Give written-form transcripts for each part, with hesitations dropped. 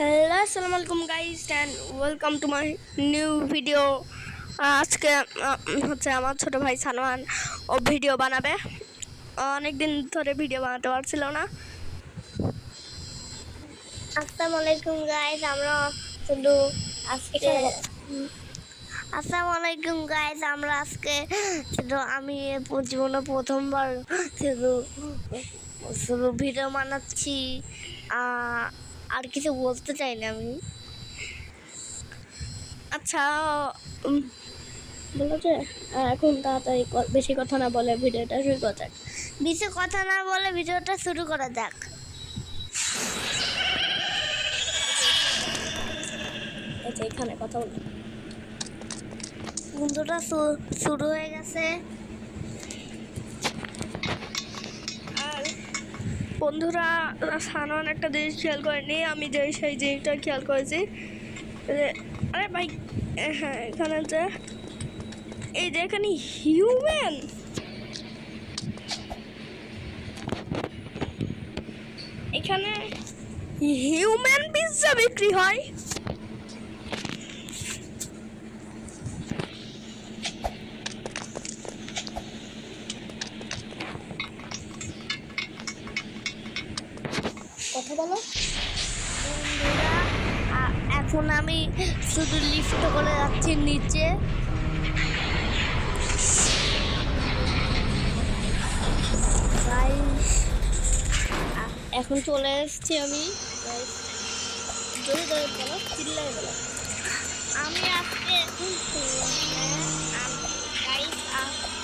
Hello আসসালামু আলাইকুম guys and welcome to my new video. আজকে হচ্ছে আমার ছোট ভাই সানোয়ান ও ভিডিও বানাবে। অনেক দিন ধরে ভিডিও বানাতে পারছিল না। আসসালামু আলাইকুম গাইস আমরা শুধু আজকে আসসালামু আলাইকুম গাইস আমরা আজকে শুধু আমি জীবনে প্রথমবার শুধু শুধু ভিডিও বানাচ্ছি। আর কিছু বলতে চাই না আমি। আচ্ছা বলো যে এখন তাড়াতাড়ি বেশি কথা না বলে ভিডিওটা শুরু করা যাক। বেশি কথা না বলে ভিডিওটা শুরু করা যাক। আচ্ছা এখানে কথা বলো। বন্ধুটা শুরু হয়ে গেছে। আর বন্ধুরা সানোয়ান একটা জিনিস খেয়াল করেনি, আমি সেই জিনিসটা খেয়াল করেছি। আরে ভাই হ্যাঁ এখানে যে এই যে এখানে হিউম্যান এখানে হিউম্যান পিৎজা বিক্রি হয়। কথা বলো বন্ধুরা এখন আমি শুধু লিফট করে যাচ্ছি নিচে। এখন চলে এসেছি আমি। জোরে জোরে বলো, চিল্লাই বলো। আমি আজকে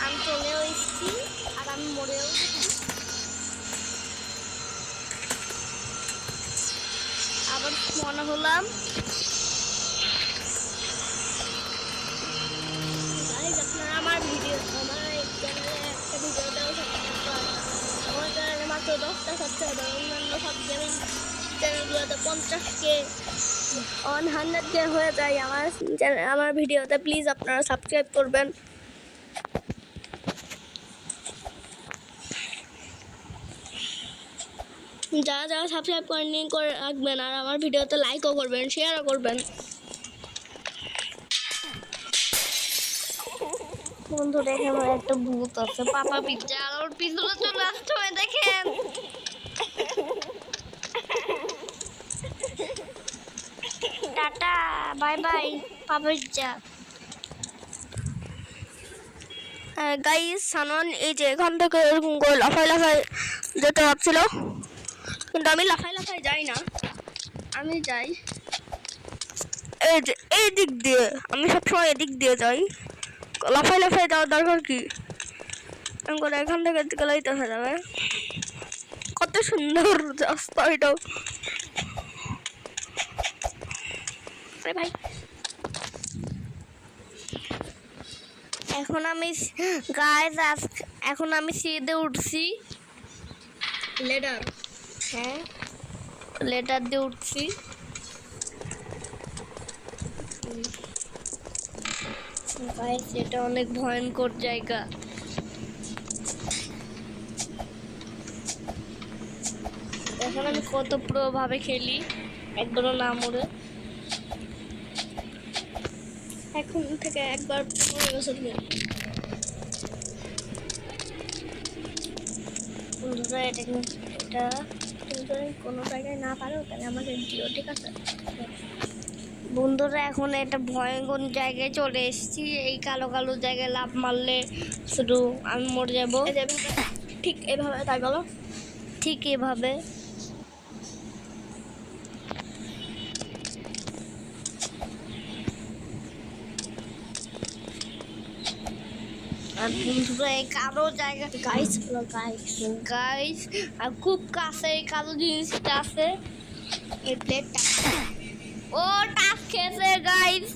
আমি চলেও এসেছি আর আমি মরেও আবার মনে হলাম। আপনারা আমার এই চ্যানেলে একটা ভিডিওটাও সাবস্ক্রাইব করেন। আমার চ্যানেলে মাত্র 10টা সাবস্ক্রাইবার, অন্যান্য সব গেমিং চ্যানেলগুলোতে 50K 100K হয়ে যায়। আমার ভিডিওতে প্লিজ আপনারা সাবস্ক্রাইব করবেন। যারা যারা সাবস্ক্রাইব করেননি করে রাখবেন, আর আমার ভিডিওতে লাইকও করবেন, শেয়ারও করবেন। বন্ধু দেখে আমার একটা ভূত আছে পাপা পিজ্জা আর ওর পিছনে চলে আসছে দেখেন। টাটা বাই বাই পাপা পিজ্জা। গাইস সানোয়ান এই যে এখান থেকে এরকম করে লাফাই লাফাই যেতে ভাবছিল, কিন্তু আমি লাফাই লাফাই যাই না, আমি যাই এই যে এই দিক দিয়ে। আমি সবসময় এদিক দিয়ে যাই, লাফাই লাফাই যাওয়ার দরকার কি? এরকম করে এখান থেকে গেলেই দেখা যাবে। কত সুন্দর রাস্তা এটাও। আরে ভাই এখন আমি গাইস এখন আমি সিঁড়িতে উঠছি। লেডার, হ্যাঁ লেটার দিয়ে উঠছি। গাইস এটা অনেক ভয়ঙ্কর জায়গা। এখন আমি কত প্রভাবে খেলি একবারও না মরে। এখন থেকে একবার 15 বছর ধরে। বন্ধুরা এটা তুমি যদি কোনো জায়গায় না পারো তাহলে আমাকে দিও, ঠিক আছে? বন্ধুরা এখন একটা ভয়ঙ্কর জায়গায় চলে এসেছি। এই কালো কালো জায়গায় লাফ মারলে শুধু আমি মরে যাবো। ঠিক এভাবে তাই বলো। ঠিক এভাবে আর বন্ধুরা এই কালো জায়গা গাইস গাইস আর খুব কাছে এই কালো জিনিসটা আছে। এই প্লেটটা ও টাচ খেয়েছে গাইস,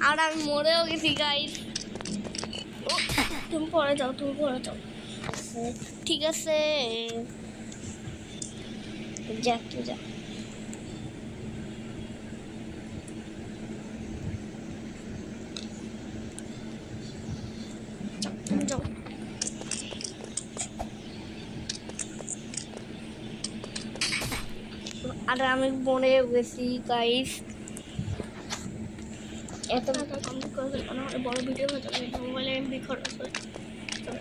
আর আমি মরেও গেছি গাইস। তুমি পরে যাও, তুমি পরে যাও। ঠিক আছে যা তুই যা। তুমি যাও। আর আমি মরে গেছি গাইস। এত কমপ্লিট করে ফেলবো না হলে বড় ভিডিও হয়ে যাবে, মোবাইলে এমবি খরচ হয়ে যাবে।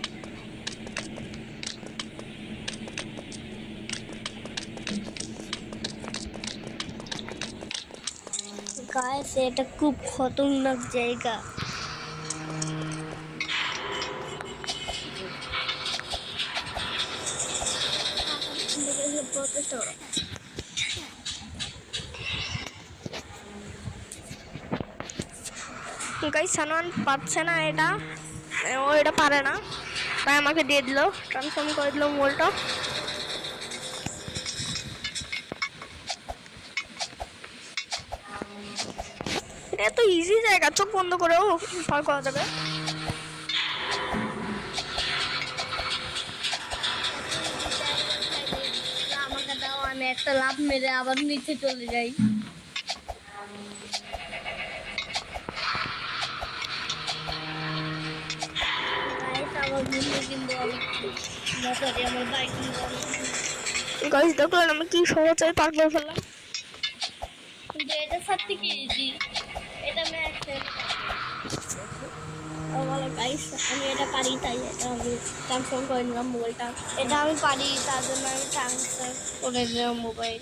গাইস এটা খুব খতরনাক জায়গা। চেষ্টা করো। গাইস সানওয়ান পারছে না এটা, ও এটা পারে না, তাই আমাকে দিয়ে দিল, ট্রান্সফর্ম করে দিল মোলটা। এটা তো ইজি জায়গা, চোখ বন্ধ করেও পার করা যাবে। আমাকে দাও, আমি একটা লাফ মেরে আবার নিচে চলে যাই। আমার বন্ধু কিন্তু আমার বাইক গাইস দেখলেন আমি কি সহজে পার করে ফেললাম। কিন্তু এটা সত্যি কি ইজি, এটা আমি গাইস আমি এটা পারি, তাই এটা আমি ট্রান্সফর্ম করে নিলাম মোবাইলটা। এটা আমি পারি, তার জন্য আমি ট্রান্সফার করে নিলাম মোবাইল।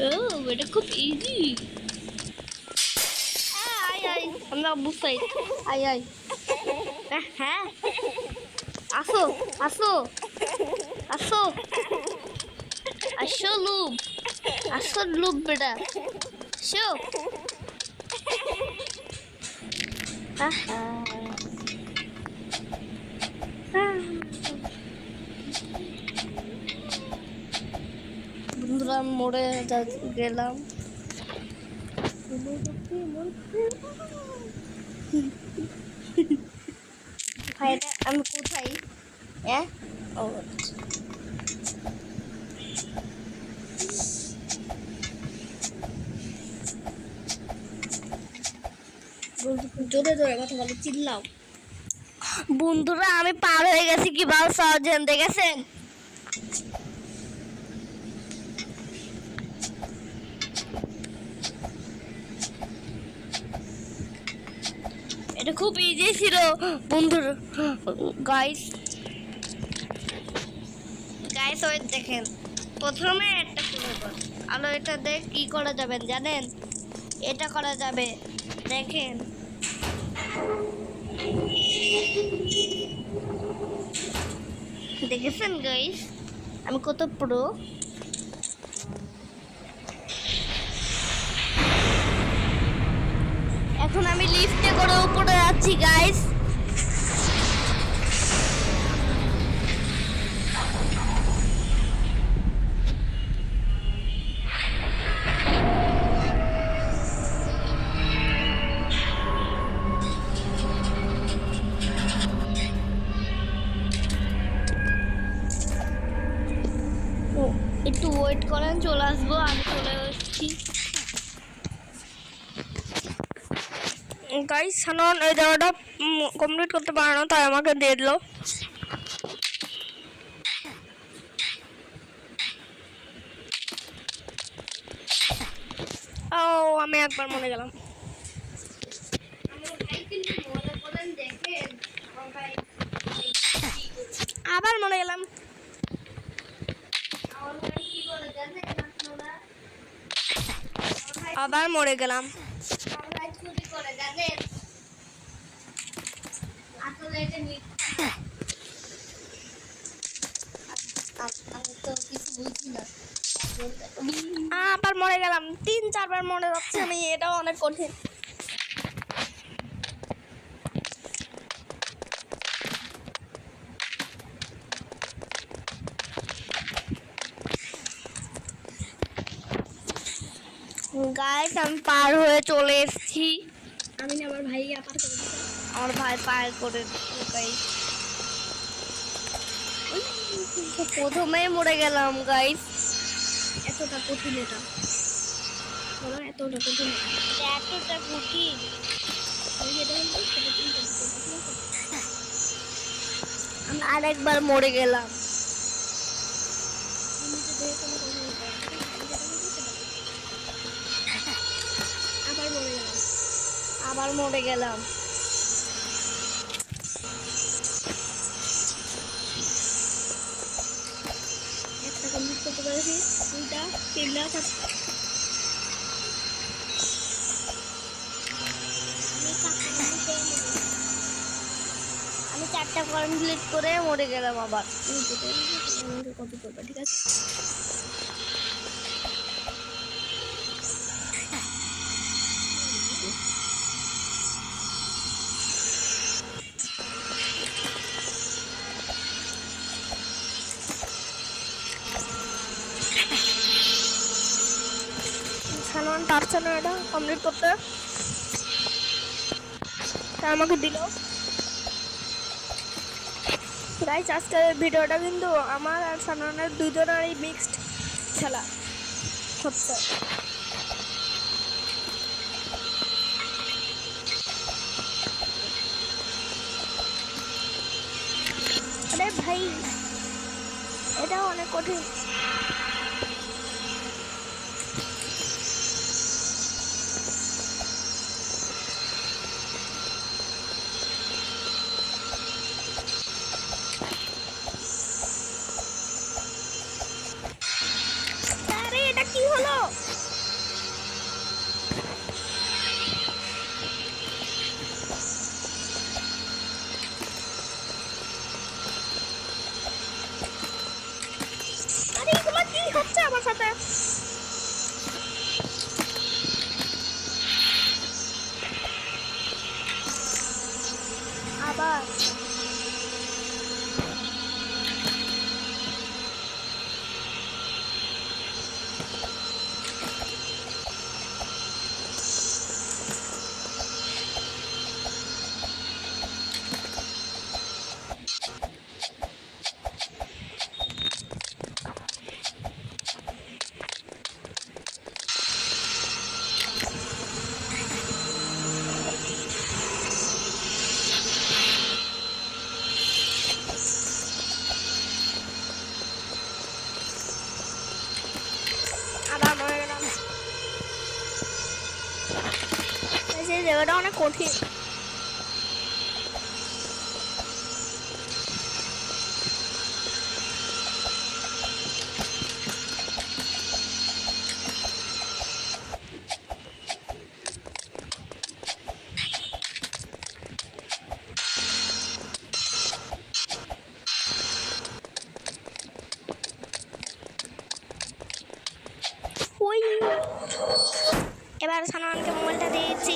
ও এটা খুব ইজি। আই আই আমরা বুঝাই, আই আই হ্যাঁ আসো আসো আসো আসো লুব, আসো লুব বেটা, আসো। বন্ধুরা মোড়ে গেলাম। ভাইটা আমি কোথায়? হ্যাঁ ও জোরে জোরে কথা বলে চিল্লাও। বন্ধুরা আমি পার হয়ে গেছি, কি ভালো সহজে দেখেছেন। এটা খুব ইজি ছিল বন্ধুরা। গাইস গাইস ওই দেখেন, প্রথমে একটা করব, আর এটা দেখ কি করা যাবে জানেন, এটা করা যাবে দেখেন। দেখেছেন গাইস আমি কত প্রো। এখন আমি লিফটে করে উপরে যাচ্ছি গাইস। একটু ওয়েট করেন, চলে আসবো, আমি চলে এসেছি। গাইস সানওয়ান এই জায়গাটা কমপ্লিট করতে পারে না, তাই আমাকে দিয়ে দিল। ও আমি একবার মনে গেলাম। আবার মনে গেলাম। আবার মরে গেলাম। আবার মরে গেলাম, 3-4 বার মরে যাচ্ছে আমি, এটাও অনেক কঠিন। গাইস আমি পার হয়ে চলে এসেছি। আমি না, আমার ভাই পার করে দিয়েছে। আমার ভাই পার করে দিল গাইস। প্রথমেই মরে গেলাম গাইস। এতটা কঠিন এটা, বলো এতটা কঠিন। এতটা কঠিন আমি আরেকবার মরে গেলাম। আবার মরে গেলাম। একটা কমপ্লিট করতে পেরেছি, দুইটা, তিনটা, চারটা। আমি 4টা কমপ্লিট করে মরে গেলাম আবার। কপি করবে, ঠিক আছে? সালমান পারছে না এটা কমপ্লিট করতে, তা আমাকে দিল। গাইস, আজকের ভিডিওটা কিন্তু আমার আর সালমানের দুজনেরই মিক্সড খেলা হচ্ছে। আরে ভাই, এটাও অনেক কঠিন। আরে এটা কি হলো? আরে এগুলো কি হচ্ছে আমার সাথে? আবার মরে গেলাম। সেই জায়গাটা অনেক কঠিন। ওই এবার সালমানকে মোবাইলটা দিয়েছি।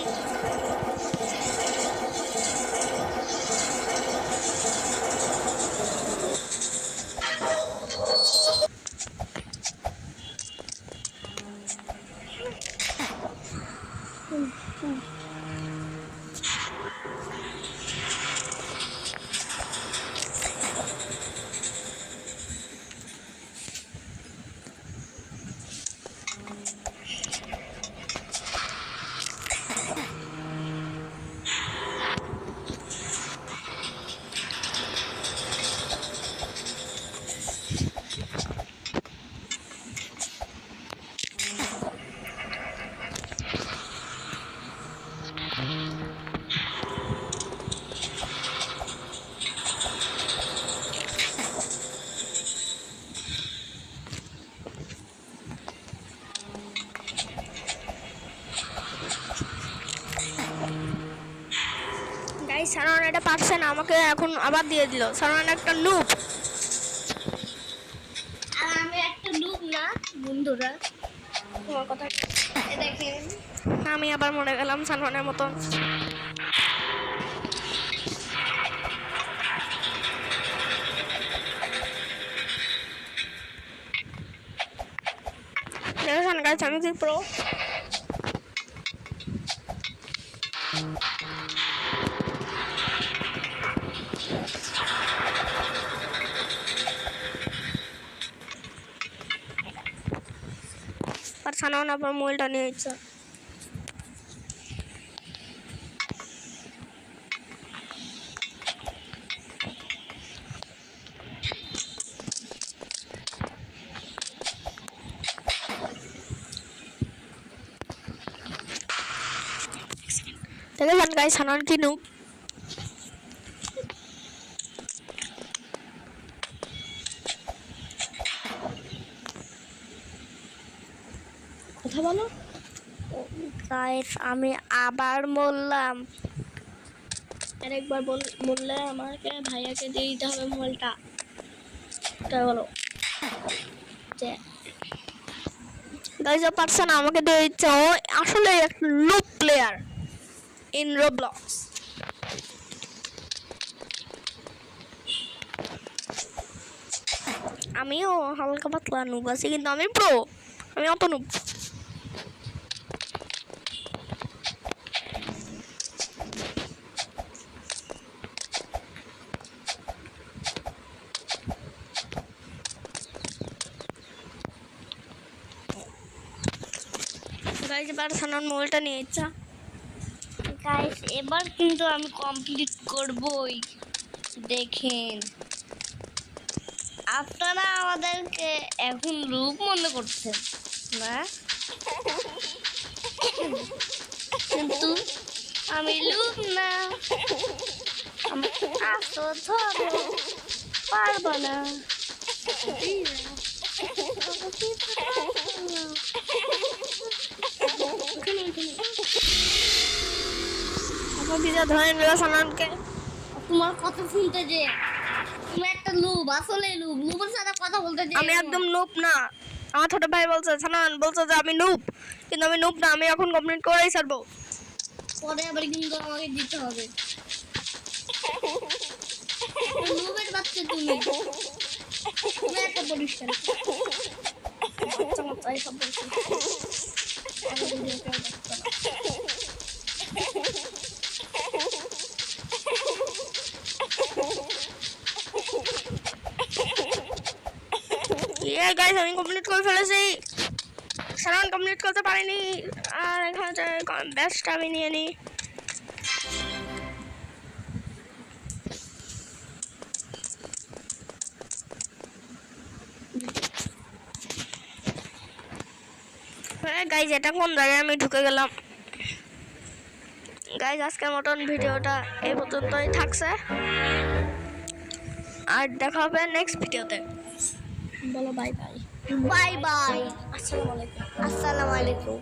গাইস, সালমান এটা পারছে না, আমাকে এখন আবার দিয়ে দিল। সালমান একটা নুব। আর আমি একটা লুক না বন্ধুরা, তোমার কথা দেখেন আমি আবার মরে গেলাম সালমানের মতন। দেখেন গাইস, আমি কি প্রো। আর সালমান আবার মোবাইলটা নিয়ে ইচ্ছা। গাইস সানন কি নুব কথা বলো গাইস আমি আবার বললাম আরেকবার বললে আমাকে ভাইয়াকে দিয়ে দিতে হবে মোবাইলটা তাই বলো যে গাইস পারছে না আমাকে দিয়ে দিচ্ছে ও আসলে একটা নুব প্লেয়ার ইন রোবলক্স আমিও হালকা পাতলা নুব আছি কিন্তু আমি প্রো আমি অত নুব গাইস এবার সানন মোবাইলটা নিয়ে ইচ্ছা গাইস এবার কিন্তু আমি কমপ্লিট করবই দেখেন আপনারা আমাদেরকে এখন রূপ মনে করছেন না কিন্তু আমি লুপ না আমি আসো ধরো পারবো না আপনার ভিজা ধরেন নিল সাননকে তোমার কথা শুনতে যে তুমি একটা লুপ আসলে লুপ লুপের সাথে কথা বলতে যে আমি একদম নুব না আমার ছোট ভাই বলছে সানন বলছে যে আমি নুব কিন্তু আমি নুব না আমি এখন কমপ্লিট করেই ছাড়বো পরে আবার কিন্তু আমাকে দিতে হবে লুপের বাচ্চা তুমি একটা পরিষ্কার বাচ্চা বাচ্চা এইসব বলছে গাইস আমি কমপ্লিট করে ফেলেছি সানন কমপ্লিট করতে পারিনি আর এখানে ব্যাচটা আমি নিয়ে নিই গাইজ এটা কোন জায়গায় আমি ঢুকে গেলাম গাইজ আজকের মতন ভিডিওটা এই পর্যন্তই থাকছে আর দেখা হবে নেক্সট ভিডিওতে বলো বাই বাই বাই বাই আসসালামু আলাইকুম আসসালামু আলাইকুম